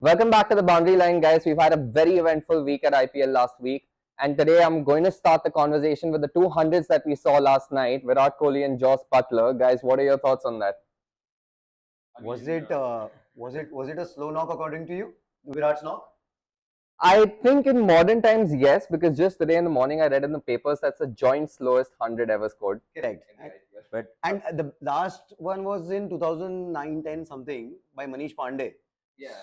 Welcome back to the Boundary Line, guys. We've had a very eventful week at IPL last week. And today I'm going to start the conversation with the 200s that we saw last night, Virat Kohli and Joss Butler. Guys, what are your thoughts on that? Was it a slow knock according to you? Virat's knock? I think in modern times, yes, because just today in the morning I read in the papers that's the joint slowest 100 ever scored. Correct. And the last one was in 2009-10 something by Manish Pandey.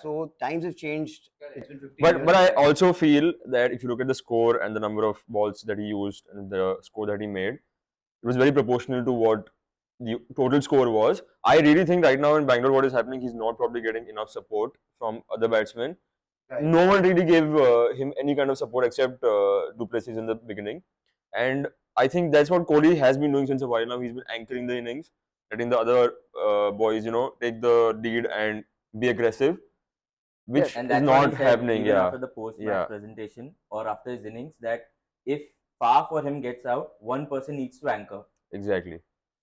So times have changed. It's been 15 But years. but I also feel that if you look at the score and the number of balls that he used and the score that he made, it was very proportional to what the total score was. I really think right now in Bangalore, what is happening, he's not probably getting enough support from other batsmen. Right. No one really gave him any kind of support except Duplessis in the beginning. And I think that's what Kohli has been doing since a while now. He's been anchoring the innings, letting the other boys, take the lead and be aggressive, which And is that's what not he said happening. even Yeah, after the post-match Yeah. presentation or after his innings, that if Far for him gets out, one person needs to anchor. exactly.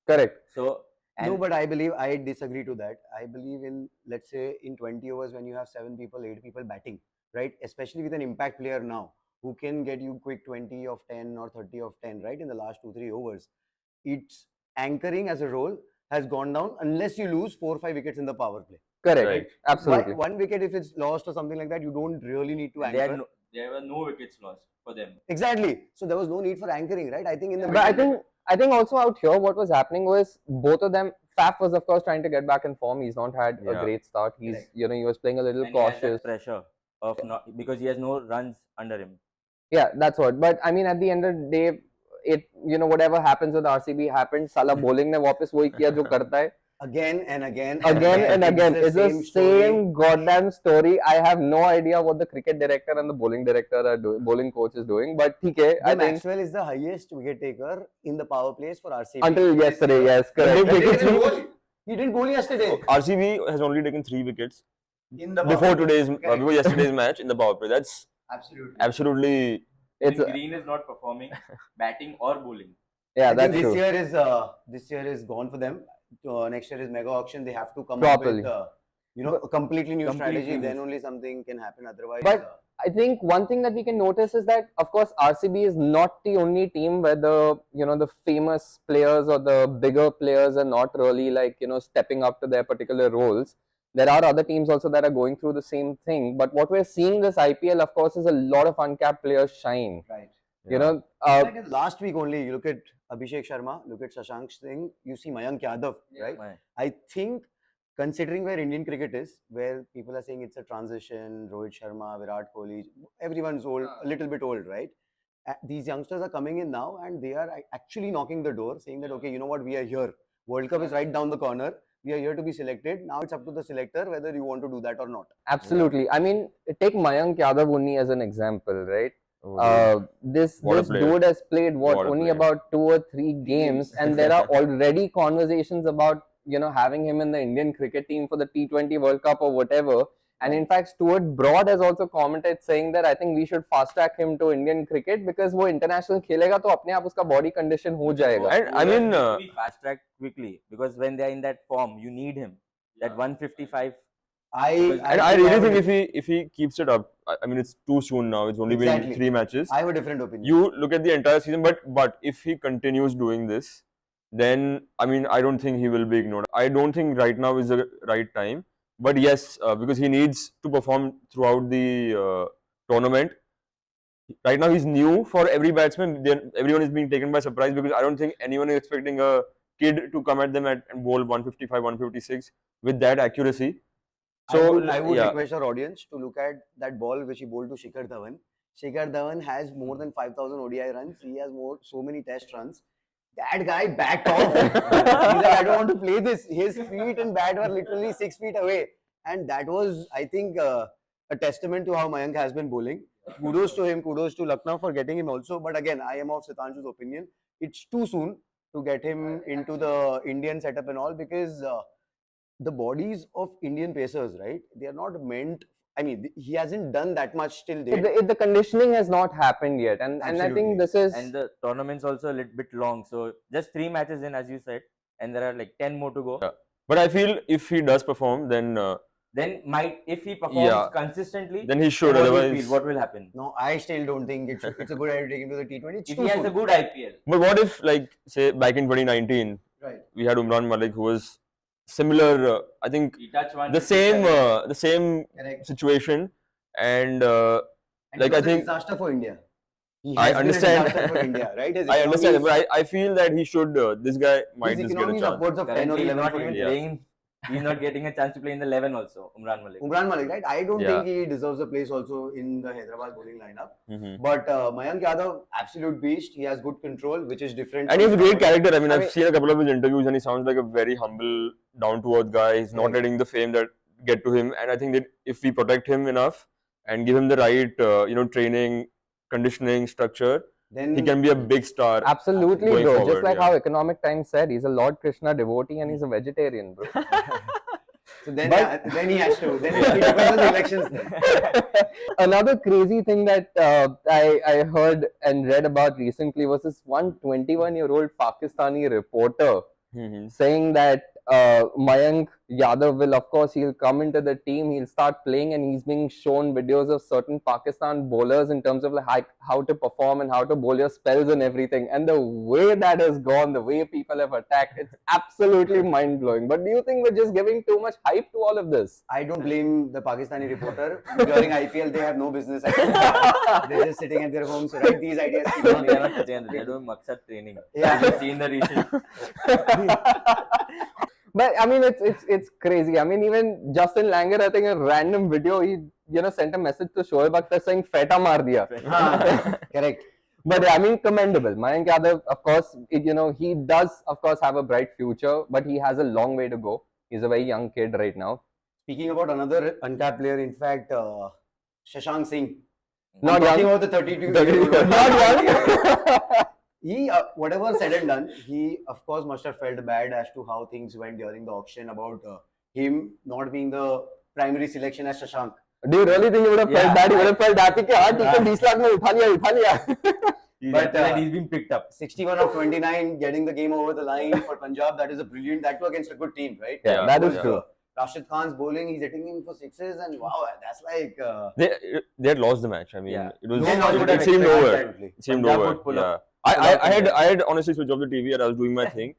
Correct. So, No, but I disagree to that. I believe in, let's say, in 20 overs when you have 7 people, 8 people batting, right? Especially with an impact player now who can get you quick 20 of 10 or 30 of 10, right? In the last 2-3 overs. It's anchoring as a role has gone down unless you lose 4 or 5 wickets in the power play. Correct. Right. Absolutely. One wicket, if it's lost or something like that, you don't really need to anchor. there were no wickets lost for them. Exactly. So there was no need for anchoring, right? I think in the But I think also out here what was happening was both of them. Faf was of course trying to get back in form. He's not had a Yeah. great start. He's Correct. he was playing a little And he has that cautious. pressure of not because he has no runs under him. Yeah, that's what. But I mean, at the end of the day, it whatever happens with RCB happened. Salah bowling ने वापस वही किया जो करता है. again and again Again and again, it's the story. same goddamn story. I have no idea what the cricket director and the bowling director are doing. Bowling coach is doing, but okay, I think Maxwell is the highest wicket taker in the power plays for RCB. until yesterday, yes, correct. He didn't bowl yesterday. RCB has only taken 3 wickets In the before yesterday's match in the power play. That's absolutely It's Green is not performing, batting or bowling. yeah, I think that's this true. year is gone for them. Next year is mega auction. They have to come Properly. up with a completely new Completely strategy. new. Then only something can happen. Otherwise, But I think one thing that we can notice is that, of course, RCB is not the only team where the famous players or the bigger players are not really stepping up to their particular roles. There are other teams also that are going through the same thing. But what we're seeing this IPL, of course, is a lot of uncapped players shine. right. You know, Last week only, you look at Abhishek Sharma, look at Shashank Singh, you see Mayank Yadav, right? Right. I think considering where Indian cricket is, where people are saying it's a transition, Rohit Sharma, Virat Kohli, everyone's old, a little bit old, right? These youngsters are coming in now and they are actually knocking the door, saying that, okay, you know what, we are here. World Cup is right down the corner. We are here to be selected. Now it's up to the selector whether you want to do that or not. absolutely. I mean, take Mayank Yadav only as an example, right? This What a this player. dude has played What a only player. about 2 or 3 games, and there are already conversations about having him in the Indian cricket team for the T20 World Cup or whatever. And in fact, Stuart Broad has also commented saying that I think we should fast track him to Indian cricket because वो international खेलेगा तो अपने आप उसका body condition हो जाएगा. And I mean, to be fast tracked quickly because when they are in that form, you need him. That 155. and I really think if he keeps it up, I mean, it's too soon now. It's only Exactly. been 3 matches. I have a different opinion. You look at the entire season, but if he continues doing this, then I mean, I don't think he will be ignored. I don't think right now is the right time. But yes, because he needs to perform throughout the tournament. Right now, he's new for every batsman. Everyone is being taken by surprise because I don't think anyone is expecting a kid to come at them and bowl 155, 156 with that accuracy. So I would yeah. request our audience to look at that ball which he bowled to Shikhar Dhawan. Shikhar Dhawan has more than 5,000 ODI runs. He has so many test runs. That guy backed off. He's like, I don't want to play this. His feet and bat were literally 6 feet away. And that was, I think, a testament to how Mayank has been bowling. Kudos to him, kudos to Lucknow for getting him also. But again, I am of Sitanshu's opinion. It's too soon to get him into the Indian setup and all because the bodies of Indian pacers, right? They are not meant. I mean, he hasn't done that much till date. The conditioning has not happened yet, and I Absolutely. think this is And the tournament's also a little bit long. So just 3 matches in, as you said, and there are like 10 more to go. Yeah. But I feel if he does perform, then then if he performs Yeah. consistently, Then he should. what do you Otherwise, feel? What will happen? No, I still don't think it's a good idea to take him to the T20. It's If too he has soon. a good IPL, but what if, like, say back in 2019, Right. we had Umran Malik, who was similar. I think he touched one. the same Correct. situation, and And like, it I was a think disaster for India. He I has been a understand. disaster for India, right? His I understand, economy but I feel that he should. This guy might his just get a economy is chance. upwards of 10 or currently he's 11 not for even India. playing. He's not getting a chance to play in the 11 also. Umran Malik. Umran Malik, right? I don't Yeah. think he deserves a place also in the Hyderabad bowling lineup. Mhm. But Mayank Yadav, absolute beast. He has good control, which is different. And from he's a Umran great Malik. character. I mean, I I've mean- seen a couple of his interviews, and he sounds like a very humble, down-to-earth guy. He's not Correct. letting the fame that get to him. And I think that if we protect him enough and give him the right, training, conditioning, structure, Then he can be a big star. Absolutely, Going bro. forward, Just like yeah. how Economic Times said, he's a Lord Krishna devotee and he's a vegetarian, bro. So then, But- then he has to. Then it depends on the elections. Then. Another crazy thing that I heard and read about recently was this one 21-year-old Pakistani reporter Mhm. saying that Mayank Yadav will, of course, he'll come into the team, he'll start playing, and he's being shown videos of certain Pakistan bowlers in terms of like how to perform and how to bowl your spells and everything. And the way that has gone, the way people have attacked, it's absolutely mind blowing. But do you think we're just giving too much hype to all of this? I don't blame the Pakistani reporter. During IPL, they have no business at all. They're just sitting at their homes, so write these ideas. keep No, on they are it. not sitting. They're doing Maksad training. Yeah. You've seen the recent. But I mean, it's crazy. I mean, even Justin Langer, I think a random video, he sent a message to Shoaib Akhtar saying "Feta maar diya." Correct. But I mean, commendable. Mayank Yadav, of course, he does, of course, have a bright future, but he has a long way to go. He's a very young kid right now. Speaking about another uncapped player, in fact, Shashank Singh. Not I'm talking young. about the 32-year-old. Not young. He, whatever said and done, he of course must have felt bad as to how things went during the auction about him not being the primary selection as Shashank. Do you really think he would have felt Yeah, bad? He would have felt happy कि हाँ ठीक है 20 लाख में उठा लिया. He's But, happy that he's been picked up. 61 of 29, getting the game over the line for Punjab. That is a brilliant. That too against a good team, right? Yeah, that is Because, true. Rashid Khan's bowling, he's hitting him for sixes, and wow, that's like. They had lost the match. I mean, Yeah. it was. No one would have It seemed expected over. that. It seemed Punjab over. would pull Yeah. up. I had honestly switched off the TV and I was doing my thing,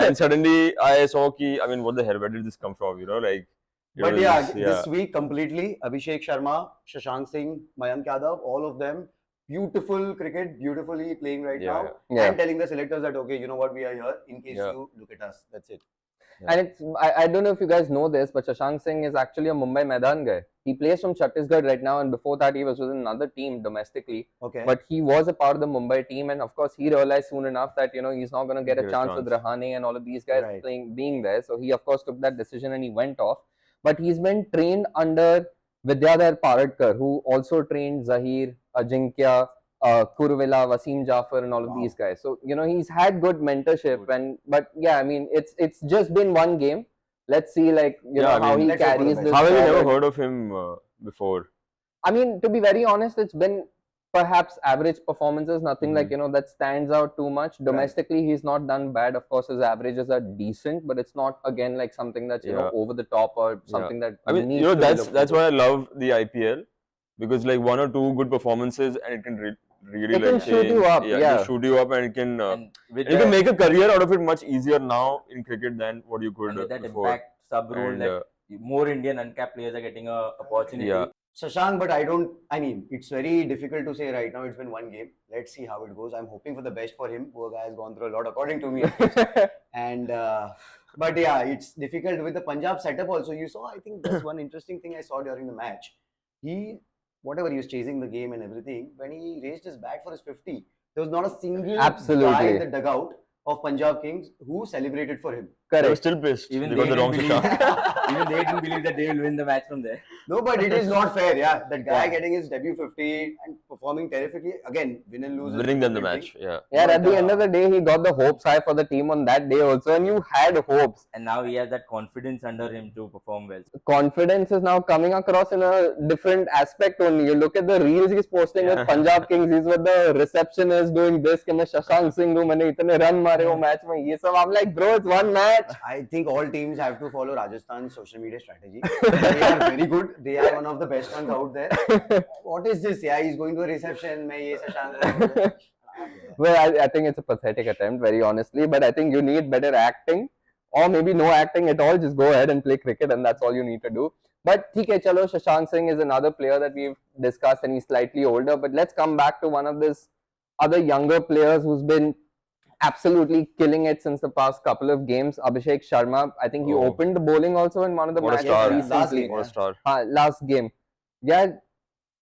and suddenly I saw I mean, what the hell? Where did this come from? Like. it But was yeah, just- this week completely, Abhishek Sharma, Shashank Singh, Mayank Yadav, all of them, beautiful cricket, beautifully playing right Yeah, now, yeah. and telling the selectors that okay, you know what, we are here in case Yeah. you look at us. That's it. And it's I don't know if you guys know this, but Shashank Singh is actually a Mumbai Maidan guy. He plays from Chhattisgarh right now, and before that he was with another team domestically. Okay. But he was a part of the Mumbai team, and of course he realized soon enough that he's not going to get a chance with Rahane and all of these guys Right. being there. So he of course took that decision and he went off. But he's been trained under Vidyadhar Paradkar, who also trained Zahir, Ajinkya, Kurvela, Wasim Jafar, and all of Wow. these guys. So he's had good mentorship, but yeah, I mean it's just been one game. Let's see, like Yeah, I how mean, he let's hope for the carries best. this. How have you never forward. heard of him before? I mean, to be very honest, it's been perhaps average performances, nothing like that stands out too much. Domestically, he's not done bad. Of course, his averages are decent, but it's not again like something that's Yeah. over the top or something that I mean, needs to be that's looked into. why I love the IPL, because like one or two good performances and it can really It like can shoot you change- up, it yeah. can shoot you up, and it can And with you can that, make a career out of it much easier now in cricket than what you could and with that before. impact sub rule And, that more Indian uncapped players are getting a opportunity. Yeah. Shashank, but I mean, it's very difficult to say right now. It's been one game. Let's see how it goes. I'm hoping for the best for him. Poor guy has gone through a lot, according to me. And but yeah, it's difficult with the Punjab setup also. You saw, I think that's one interesting thing I saw during the match. Whatever he was chasing the game and everything, when he raised his bat for his 50, there was not a single Absolutely. guy in the dugout of Punjab Kings who celebrated for him. They were Correct. still pissed. Even they they got the wrong didn't Shashank. Even they didn't believe that they will win the match from there. No, but it is not fair, yeah. That guy Yeah. getting his debut 50 and performing terrifically. Again, win and lose. is Winning them the different match. thing. Yeah. Yeah, at But, the end of the day, he got the hopes high for the team on that day also, and you had hopes. And now he has that confidence under him to perform well. Confidence is now coming across in a different aspect only. You look at the reels he's posting with Punjab Kings. He's with the receptionist doing this. कि मैं शशांक सिंह हूँ, मैंने इतने run मारे वो match में. ये सब I'm like, bro, it's one match. match. I think all teams have to follow Rajasthan's social media strategy. They are very good. They are one of the best ones out there. What is this? Yeah, he's going to a reception. Main ye Shashank. Well, I think it's a pathetic attempt, very honestly. But I think you need better acting, or maybe no acting at all. Just go ahead and play cricket, and that's all you need to do. But theek hai, chalo, Shashank Singh is another player that we've discussed, and he's slightly older. But let's come back to one of this other younger players who's been absolutely killing it since the past couple of games. Abhishek Sharma. I think he Oh. opened the bowling also in one of the What a matches star. recently. Last game, What a star. Last game. Yeah,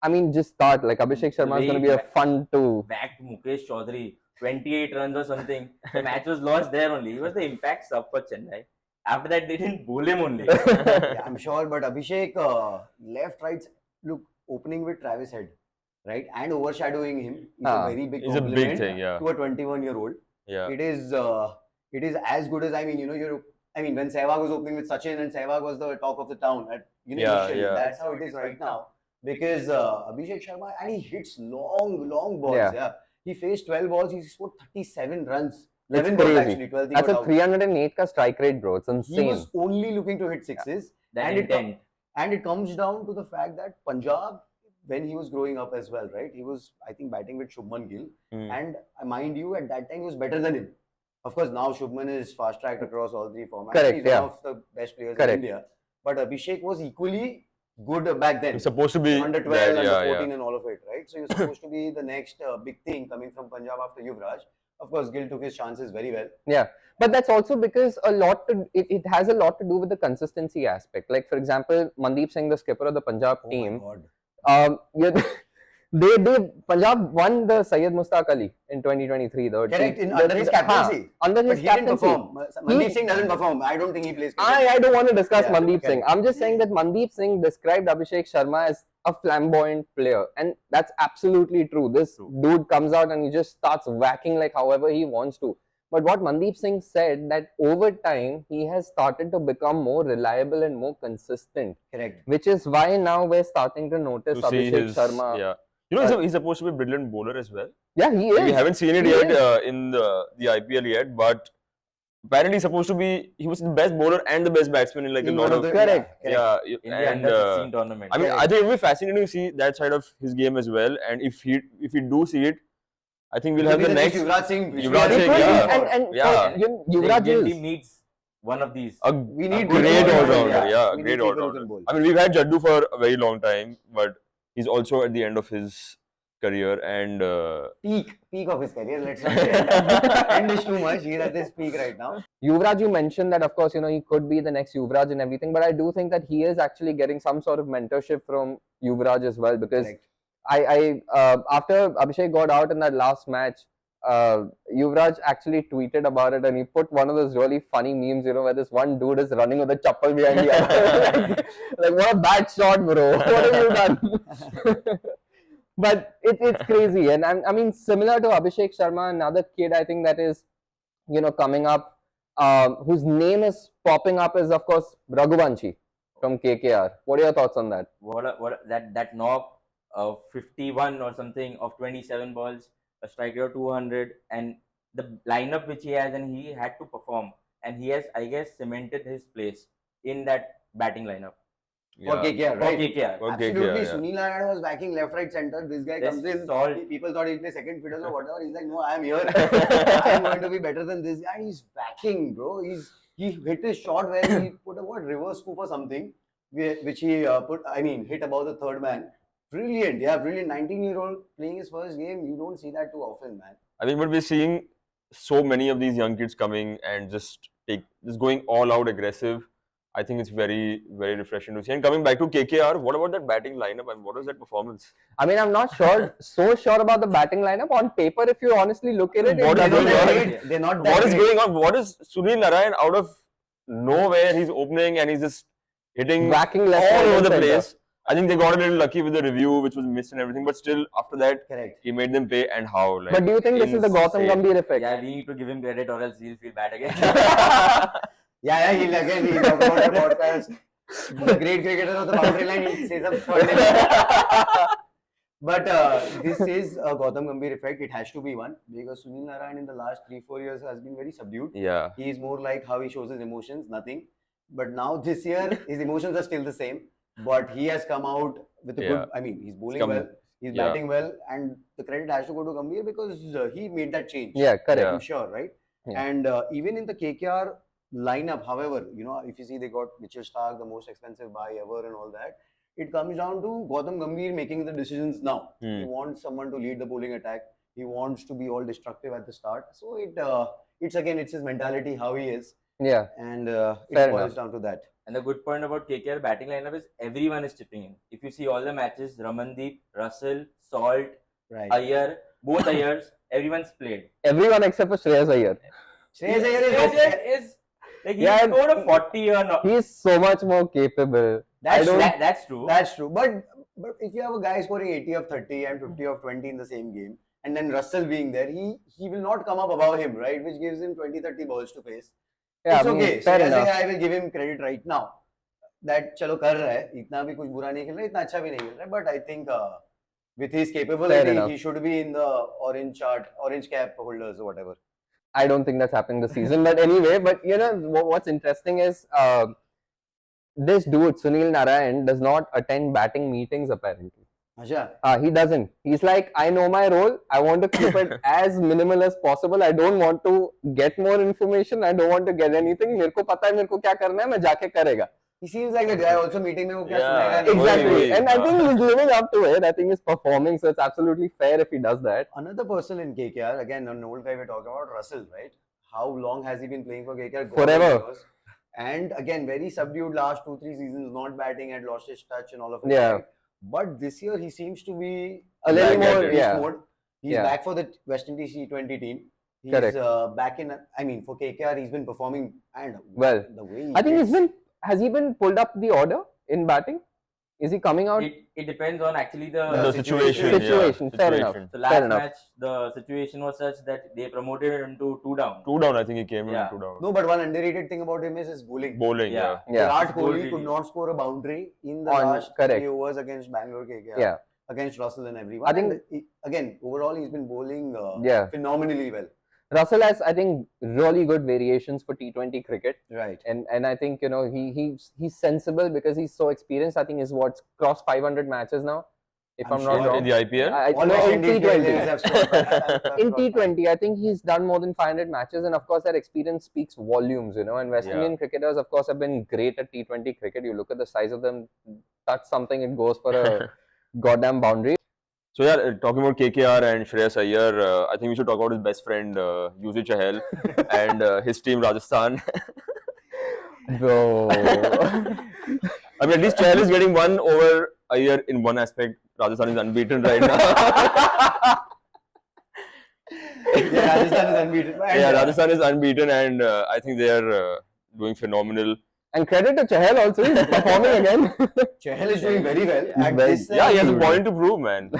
I mean, just start. Like Abhishek Sharma is going to be a fun to. Backed Mukesh Chaudhary, 28 runs or something. The match was lost there only. He was the impact sub for Chennai. After that, they didn't bowl him only. Yeah, I'm sure, but Abhishek, left, right, look, opening with Travis Head, right, and overshadowing him is a very big It's a big compliment thing, yeah. to a 21-year-old. Yeah. It is as good as, I mean, when Sehwag was opening with Sachin and Sehwag was the talk of the town at initially, yeah. that's how it is right now. Because Abhishek Sharma, and he hits long balls. Yeah. Yeah, he faced 12 balls. He scored 37 runs. It's 11 balls crazy. actually. 12 he That's got a out. 308 ka strike rate, bro. It's He insane. was only looking to hit sixes. That And intent. And it comes down to the fact that Punjab, when he was growing up as well, right? He was, I think, batting with Shubman Gill. Hmm. And mind you, at that time, he was better than him. Of course, now Shubman is fast tracked across all three formats. Correct, He's yeah. one of the best players Correct. in India. But Abhishek was equally good back then. It's supposed to be Under 12, that, under yeah, 14, yeah. and all of it, right? So he was supposed to be the next big thing coming from Punjab after Yuvraj. Of course, Gill took his chances very well. Yeah, but that's also because it has a lot to do with the consistency aspect. Like for example, Mandeep Singh, the skipper of the Punjab Oh team, my God. yeah, they Punjab won the Syed Mustaq Ali in 2023. Correct, under his captaincy. Under But his he didn't captaincy. perform. Mandeep Singh doesn't perform. I don't think he plays cricket. I don't want to discuss Yeah, Mandeep correct. Singh. I'm just saying that Mandeep Singh described Abhishek Sharma as a flamboyant player, and that's absolutely true. This dude comes out and he just starts whacking like however he wants to. But what Mandeep Singh said, that over time he has started to become more reliable and more consistent, Correct. which is why now we're starting to notice To see Abhishek his, Sharma. yeah. He's supposed to be a brilliant bowler as well. Yeah, he is. We haven't seen it He yet is. in the IPL yet, but apparently he's supposed to be. He was the best bowler and the best batsman in like a lot of. Correct. Yeah, India and under 16 tournament. I mean, I think it will be fascinating to see that side of his game as well. And if we do see it, I think we'll have the next Yuvraj Singh. Yuvraj It Singh, will be, yeah. and Yeah. The Yuvraj Indian is. team needs one of these. We need great good all-rounder, all-rounder. Yeah, We need great people who all-rounder. can bowl. I mean, we've had Jaddu for a very long time, but he's also at the end of his career and Peak of his career. Let's not say end is too much. He's at this peak right now. Yuvraj, you mentioned that of course he could be the next Yuvraj and everything, but I do think that he is actually getting some sort of mentorship from Yuvraj as well, because Correct. after Abhishek got out in that last match, Yuvraj actually tweeted about it and he put one of those really funny memes, where this one dude is running with a chappal behind the other. like what a bad shot, bro. What have you done? But it's crazy, and I mean similar to Abhishek Sharma, another kid I think that is coming up, whose name is popping up is of course Raghuvanshi from KKR. What are your thoughts on that? That knock of 51 or something of 27 balls, a strike rate of 200, and the lineup which he has, and he had to perform, and he has, I guess, cemented his place in that batting lineup For KKR, for right? KKR. For Absolutely. KKR, yeah. Sunil Narayana was backing left, right, center. This guy This comes in. salt. People thought he'd play second fiddle or whatever. He's like, no, I'm here. I'm going to be better than this guy. He's backing, bro. He hit his shot where he put a reverse scoop or something, which he hit above the third man. Brilliant. Yeah, brilliant. 19-year-old playing his first game. You don't see that too often, man. I mean, but we're seeing so many of these young kids coming and just going all out aggressive. I think it's very, very refreshing to see. And coming back to KKR, what about that batting lineup and what was that performance? I mean, I'm not so sure about the batting lineup. On paper, if you honestly look at it, What it is doesn't going look on? great. They're not that What is great. going on? What is Sunil Narayan out of nowhere? He's opening and he's just hitting Whacking left, all right, over and the center. place. I think they got a little lucky with the review, which was missed and everything. But still, after that, Correct. he made them pay and how. Like, But do you think this is the Gautam insane. Gambhir effect? Yeah, we need to give him credit or else he'll feel bad again. He'll talk about the podcast. The great cricketer of the boundary line, he says some fun. But this is a Gautam Gambhir effect. It has to be one because Sunil Narayan in the last 3-4 years has been very subdued. Yeah. He is more like how he shows his emotions, nothing. But now this year, his emotions are still the same. But he has come out with a Yeah. good. I mean, he's bowling come- well, he's yeah. batting well, and the credit has to go to Gambhir because he made that change. Yeah, correct. Yeah. I'm sure, right? Yeah. And even in the KKR lineup, however, if you see they got Mitchell Stark, the most expensive buy ever, and all that. It comes down to Gautam Gambhir making the decisions now. He wants someone to lead the bowling attack. He wants to be all destructive at the start. So it's his mentality, how he is, Yeah, and it Fair boils enough. down to that. And the good point about KKR batting lineup is everyone is chipping in. If you see all the matches, Ramandeep, Russell, Salt, Right. Iyer, both Iyers, everyone's played. everyone except for Shreyas Iyer. Shreyas Iyer is Shreyas okay. Iyer is like he Yeah, scored a 40 or not. He is so much more capable. That's don't- That's true. That's true. But if you have a guy scoring 80 of 30 and 50 of 20 in the same game, and then Russell being there, he will not come up above him, right? Which gives him 20-30 balls to face. Yeah, It's I mean, okay. fair Shreyas enough. Iyer, I will give him credit right now. That चलो कर रहा है, इतना भी कुछ बुरा नहीं खेल रहा है, इतना अच्छा भी नहीं खेल रहा है. But I think with his capability, enough. he should be in the orange cap holders or whatever. I don't think that's happening this season. But anyway, what's interesting is this dude, Sunil Narayan, does not attend batting meetings apparently. अच्छा. He doesn't. He's like, I know my role. I want to keep it as minimal as possible. I don't want to get more information. I don't want to get anything. मेरे को पता है मेरे को क्या करना है मैं जाके करेगा. He seems like the guy also meeting में वो क्या Yeah. सुनेगा नहीं. Exactly. Wait. And I think he's living up to it. I think he's performing. So it's absolutely fair if he does that. Another person in KKR, again, an old guy we're talking about, Russell, right? How long has he been playing for KKR? God Forever. knows. And again, very subdued last 2-3 seasons, not batting, had lost his touch and all of it. Yeah. right? But this year, he seems to be A little back more, at beast yeah. mode. He's Yeah. back for the West Indies T20 team. He's Correct. back in, I mean, for KKR, he's been performing and Well, the way he I think hits. has he been pulled up the order in batting? Is he coming out? It depends on actually The The situation. situation. Fair enough. Situation. So Fair last enough. match, the situation was such that they promoted him to 2 down. 2 down, I think he came Yeah. in 2 down. No, but one underrated thing about him is his bowling. Bowling, Yeah. yeah. Yeah. Virat Kohli Bowling. could not score a boundary in the On- last correct. 3 overs against Bangalore KKR. Yeah. Against Russell and everyone. I think- And again, overall, he's been bowling Yeah. phenomenally well. Russell has, I think, really good variations for T20 cricket, Right. and I think he's sensible because he's so experienced. I think he's crossed 500 matches now, if I'm I'm not sure. wrong. In the IPL? All No, West in Indies T20. players have scored. In T20, I think he's done more than 500 matches, and of course that experience speaks volumes, And West Yeah. Indian cricketers, of course, have been great at T20 cricket. You look at the size of them, touch something, it goes for a goddamn boundary. So yeah, talking about KKR and Shreyas Iyer, I think we should talk about his best friend, Yuzi Chahal, and his team Rajasthan. Bro. I mean, at least Chahal is getting one over Iyer in one aspect. Rajasthan is unbeaten right now. Yeah, Rajasthan is unbeaten. And, Yeah, Rajasthan is unbeaten, and I think they are doing phenomenal. And credit to Chahal also, he's performing again. Chahal is doing very well. He's At very- this Yeah, he has a level, point to prove, man.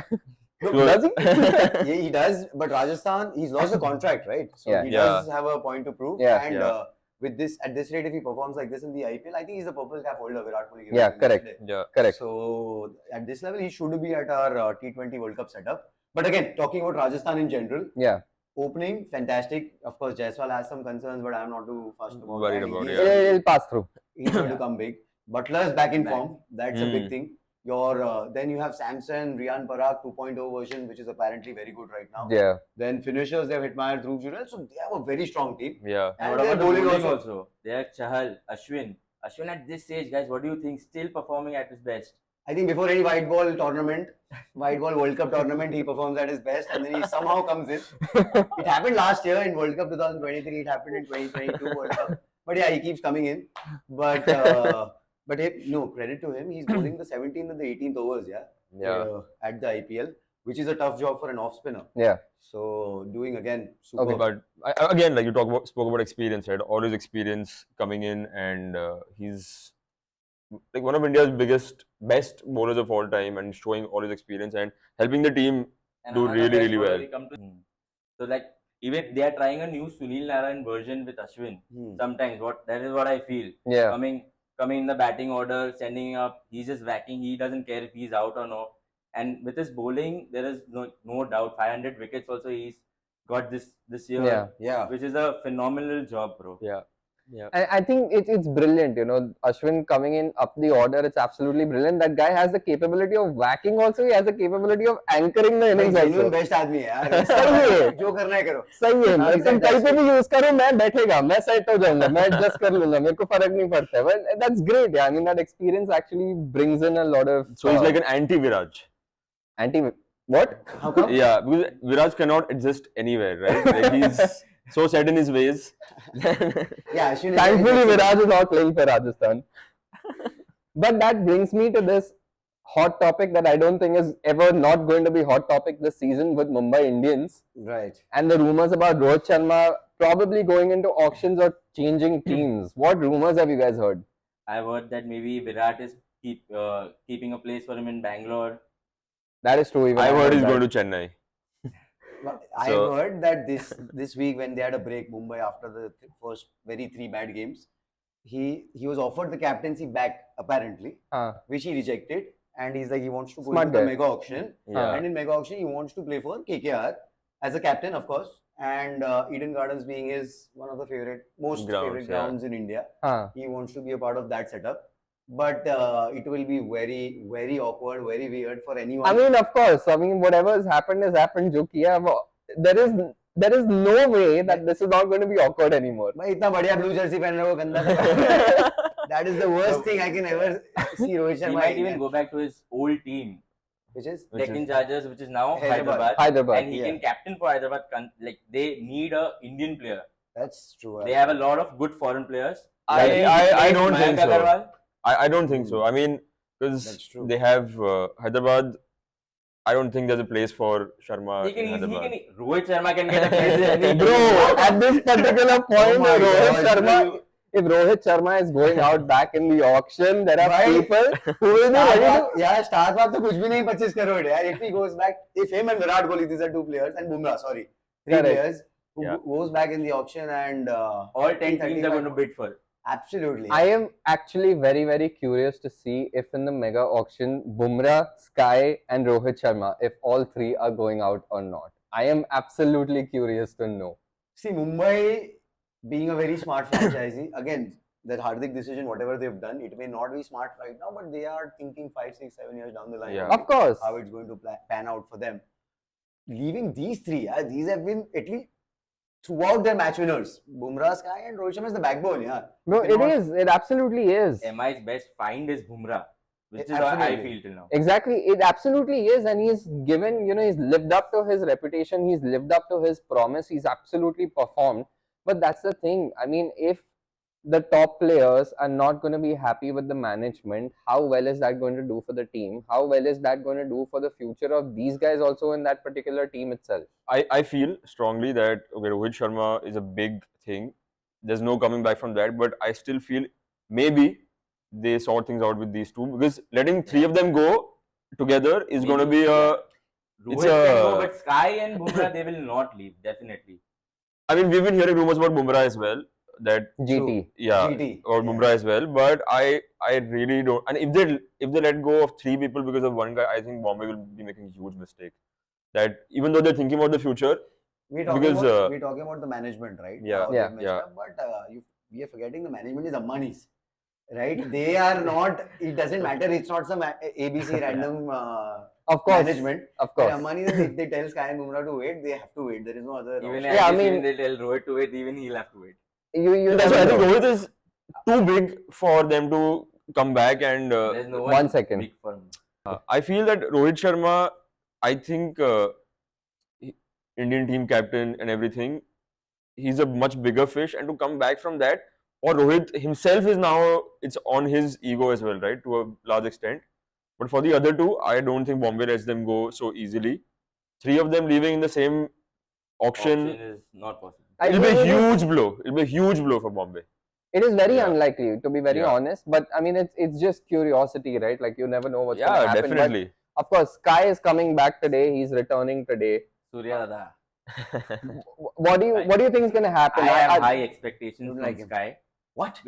No, So- Does he? yeah, he does. But Rajasthan, he's lost the contract, right? So Yeah. he Yeah. does have a point to prove. Yeah. And Yeah. with this, at this rate, if he performs like this in the IPL, I think he's the purple cap holder. Virat Kohli. gave Yeah, him correct. yesterday. Yeah. Correct. So at this level, he should be at our T20 World Cup setup. But again, talking about Rajasthan in general, Yeah. opening fantastic. Of course, Jaiswal has some concerns, but I'm not too fussed about Worried that. about it, He's- He'll pass through. He's going to come big. Butler is back in Back. form. That's a big Mm. thing. Then you have Samson, Riyan Parag 2.0 version, which is apparently very good right now. Yeah. Then finishers, they have Hitmayer, Dhruv Jurel. So they have a very strong team. Yeah. And What their about the bowling bowling also. also? They have Chahal, Ashwin. Ashwin at this stage, guys, what do you think? Still performing at his best. I think before any white ball tournament, white ball World Cup tournament, he performs at his best and then he somehow comes in. It happened last year in World Cup 2023. It happened in 2022 World Cup. But yeah, he keeps coming in. But no, credit to him. He's bowling the 17th and the 18th overs, Yeah. at the IPL, which is a tough job for an off spinner. Yeah. So doing again, super. Okay, But again, like you spoke about experience, right? All his experience coming in, and he's like one of India's best bowlers of all time, and showing all his experience and helping the team. And Do another really, guy really who well. already come to- So like even they are trying a new Sunil Narayan version with Ashwin. Sometimes that is what I feel. Yeah. Coming in the batting order, sending up, he's just whacking. He doesn't care if he's out or no. And with his bowling, there is no doubt 500 wickets also he's got this year, Yeah. Yeah. which is a phenomenal job, bro. Yeah. Yeah. I think it's brilliant, you know, Ashwin coming in up the order, it's absolutely brilliant. That guy has the capability of whacking also, he has the capability of anchoring the भाई innings genuine also. best आदमी है यार. सही है. जो करना है करो. सही है. Now he's तुम at that कहीं पे stage. भी यूज करो, मैं बैठेगा, मैं सेट हो जाऊंगा, मैं एडजस्ट कर लूंगा, मेरे को फर्क नहीं पड़ता है. Well, that's great. Yeah. I mean, that experience actually brings in a lot of So he's like an anti-Viraj. anti what? How come? Yeah, because Viraj cannot exist anywhere, right? Like he's so set in his ways. Yeah, Ashwin is Thankfully, very flexible. Viraj is not playing for Rajasthan. But that brings me to this hot topic that I don't think is ever not going to be hot topic this season with Mumbai Indians, Right. and the rumors about Rohit Sharma probably going into auctions or changing teams. What rumors have you guys heard? I've heard that maybe Virat is keeping a place for him in Bangalore. That is true. Even I've heard he's that. going to Chennai. I've So- heard that this week when they had a break, Mumbai, after the first three bad games, he was offered the captaincy back apparently, which he rejected, and he's like he wants to go Smart into the guy. mega auction, Yeah. and in mega auction he wants to play for KKR as a captain, of course, and Eden Gardens being his one of the most Grounds, favorite yeah. grounds in India. He wants to be a part of that setup. But it will be very, very awkward, very weird for anyone. I mean, of course. I mean, whatever has happened has happened. जो किया वो, there is no way that this is not going to be awkward anymore. भाई इतना बढ़िया blue jersey पहन रहा हो गंदा सा. That is the worst thing I can ever see Rohit He Sharma. might even go back to his old team, Which is Deccan Chargers, which is now Hyderabad. Hyderabad. and he yeah. can captain for Hyderabad. Like they need a Indian player. that's true. They have a lot of good foreign players. I don't Mayank think so. Agarwal. I don't think so. I mean, because That's true. they have Hyderabad. I don't think there's a place for Sharma in Hyderabad. Rohit Sharma can get a place in any Bro, at this particular point, my Rohit God, Sharma, bro. if Rohit Sharma is going out back in the auction, there are Right. people who will be ready to. Yeah, start बात तो कुछ भी नहीं 25 crore यार. If he goes back, if him and Virat Kohli, these are two players, and Bumrah, sorry, three Correct. players who Yeah. goes back in the auction and all 10 teams are going to bid for. absolutely. I am actually very, very curious to see if in the mega auction, Bumrah, Sky, and Rohit Sharma, if all three are going out or not. I am absolutely curious to know. See, Mumbai being a very smart franchise, again, that Hardik decision, whatever they've done, it may not be smart right now, but they are thinking 5, 6, 7 years down the line. Yeah. Of course. How it's going to pan out for them. Leaving these three, these have been at least throughout their match winners. Bumrah, Sky, and Rohit Sharma is the backbone. Yeah. No, You it cannot- is. It absolutely is. MI's best find is Bumrah, which is what I Absolutely. feel till now. Exactly, it absolutely is, and he's given, you know, he's lived up to his reputation, he's lived up to his promise, he's absolutely performed. But that's the thing. I mean, if the top players are not going to be happy with the management, how well is that going to do for the team? How well is that going to do for the future of these guys also in that particular team itself? I feel strongly that okay, Rohit Sharma is a big thing. There's no coming back from that. But I still feel maybe they sort things out with these two, because letting three of them go together is going to be a. Rohit It's can go, a- but Sky and Bumrah, they will not leave, definitely. I mean, we've been hearing rumors about Bumrah as well. That GT. yeah, GT. or Yeah. Bumrah as well. But I really don't. And if they let go of three people because of one guy, I think Bombay will be making a huge mistake. That even though they're thinking about the future, We're talking, Because, we're talking about the management, right? Yeah, How yeah, they've messed yeah. up, but we are forgetting the management is Ambani's, right? They are not. It doesn't matter. It's not some ABC random Of course, management. of But course. Ambani, if they tell Sky and Bumrah to wait, they have to wait. There is no other. Even option. Yeah, I I mean- mean, they tell Rohit to wait, even he'll have to wait. You that's why I never think know. Rohit is too big for them to come back. And There's no one one second. big for him. I feel that Rohit Sharma, I think Indian team captain and everything, he's a much bigger fish, and to come back from that, or Rohit himself is now, it's on his ego as well, right, to a large extent. But for the other two, I don't think Bombay lets them go so easily. Three of them leaving in the same auction, Option is not possible. it'll be a it is- huge blow. It'll be a huge blow for Bombay. It is very Yeah. unlikely, to be very Yeah. honest. But I mean, it's just curiosity, right? Like you never know what's going to Yeah, happen. But definitely. of course, Sky is coming back today. He's returning today. Surya Dada. What do you think is going to happen? I have high expectations Don't from like him. Sky. What?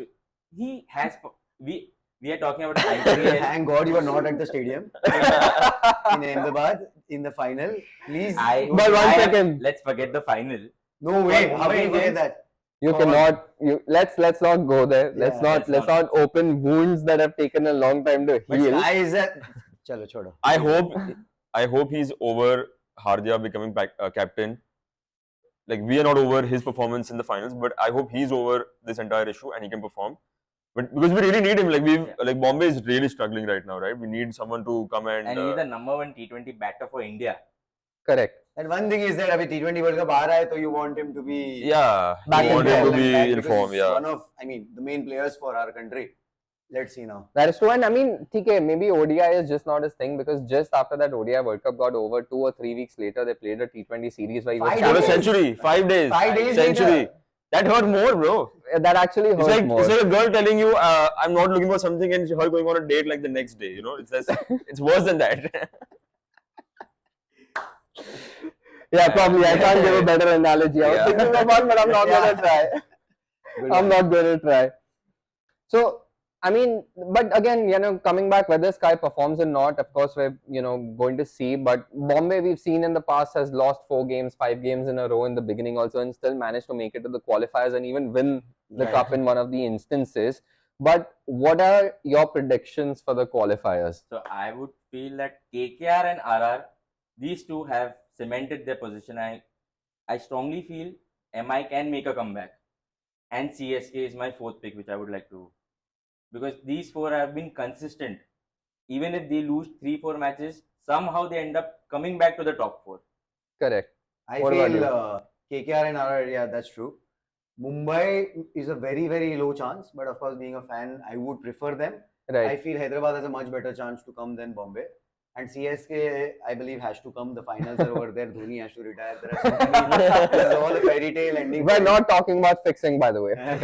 He has we We are talking about IPL. Thank God you were not at the stadium in Ahmedabad in the final. Please. But one second. Let's forget the final. No way. For How can you Mumbai forget Indians, that? You Come on. cannot. Let's not go there. Yeah, Let's not open wounds that have taken a long time to But heal. Sky is a. Chalo, chodo. I hope he's over Hardia becoming captain. Like, we are not over his performance in the finals, but I hope he's over this entire issue and he can perform. But because we really need him, like Bombay is really struggling right now, right? We need someone to come and he's the number one T20 batter for India. Correct. And one thing is that अभी T20 World Cup आ रहा है, so you want him to be Back you want in him to form. be back in because form, he's yeah. one of, the main players for our country. Let's see now. That is true. And I mean, TK, maybe ODI is just not his thing because just after that ODI World Cup got over, 2 or 3 weeks later, they played a T20 series where he was 5 Scored a days. century, 5 days, 5 days century. later. That hurt more, bro. That actually hurts more. It's like a girl telling you, "I'm not looking for something," and her going on a date like the next day. You know, it's worse than that. Yeah, probably. I can't give a better analogy. I was Yeah. thinking of one, but I'm not going to try. Good I'm one. not going to try. So, I mean, but again, coming back, whether Sky performs or not, of course, we're, going to see. But Bombay, we've seen in the past, has lost 4 games, 5 games in a row in the beginning also, and still managed to make it to the qualifiers and even win the Right. cup in one of the instances. But what are your predictions for the qualifiers? So I would feel that KKR and RR, these two have cemented their position. I strongly feel MI can make a comeback, and CSK is my 4th pick, which I would like to, because these 4 have been consistent. Even if they lose 3-4 matches, somehow they end up coming back to the top 4. Correct. I What about feel KKR and RR, yeah, that's true. Mumbai is a very, very low chance, but of course, being a fan, I would prefer them. I Right. feel Hyderabad has a much better chance to come than Bombay. And CSK, I believe, has to come. The finals are over there. Dhoni has to retire. There are so many, this is all a fairy tale ending. We're for not talking about fixing, by the way. him.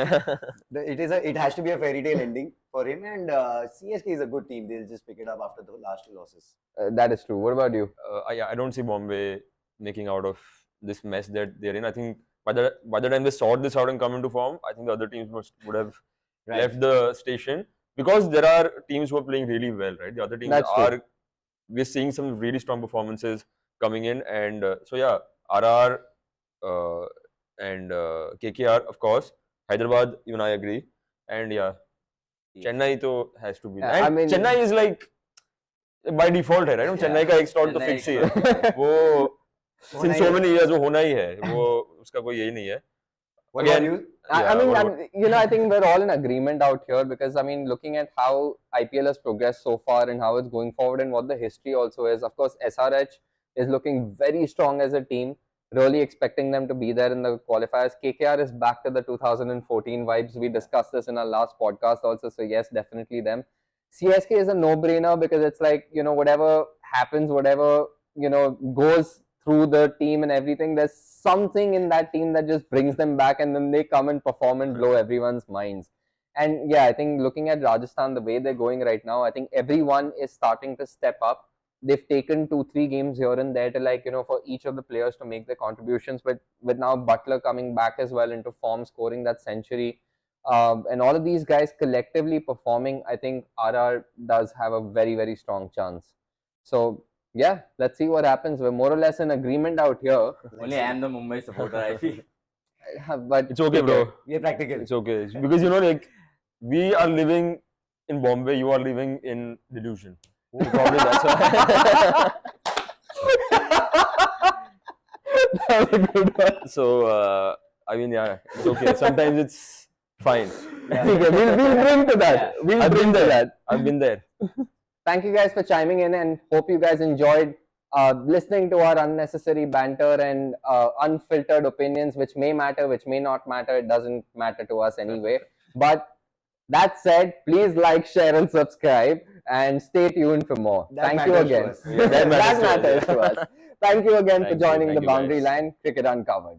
It has to be a fairy tale ending for him. And CSK is a good team. They'll just pick it up after the last 2 losses. That is true. What about you? I don't see Bombay making out of this mess that they're in. I think by the time they sort this out and come into form, I think the other teams would have Right. left the station, because there are teams who are playing really well, right? The other teams That's true. are. We're seeing some really strong performances coming in, and so yeah, RR and KKR, of course. Hyderabad, even I agree, and yeah, Chennai to has to be. Yeah, And I mean- Chennai is like by default है, right? Chennai का एक slot तो Chennai- fix ही है. वो होना since ही so है. many years वो होना ही है. वो उसका कोई यही नहीं है. What Again, about you? I mean, what about- I think we're all in agreement out here because, I mean, looking at how IPL has progressed so far and how it's going forward and what the history also is, of course, SRH is looking very strong as a team, really expecting them to be there in the qualifiers. KKR is back to the 2014 vibes. We discussed this in our last podcast also, so yes, definitely them. CSK is a no-brainer because it's like, whatever happens, whatever, goes through the team and everything, there's something in that team that just brings them back and then they come and perform and blow everyone's minds. And yeah, I think looking at Rajasthan, the way they're going right now, I think everyone is starting to step up. They've taken 2-3 games here and there to for each of the players to make their contributions. But with now Butler coming back as well into form, scoring that century, and all of these guys collectively performing, I think RR does have a very, very strong chance. So yeah, let's see what happens. We're more or less in agreement out here. Only I am the Mumbai supporter, I feel. But It's okay, bro. We are practical. It's okay. Because like we are living in Bombay, you are living in delusion. So probably that's why. That was a good one. So I mean, yeah, it's okay. Sometimes it's fine. Okay, we'll bring to that. Yeah. We'll I've bring been to there. that. I've been there. Thank you guys for chiming in and hope you guys enjoyed listening to our unnecessary banter and unfiltered opinions, which may matter, which may not matter. It doesn't matter to us anyway. But that said, please like, share, and subscribe, and stay tuned for more. That Thank you matters to again. us. Yeah, that matters to us. Thank you again for Thank you, joining thank the you, Boundary guys. Line Cricket Uncovered.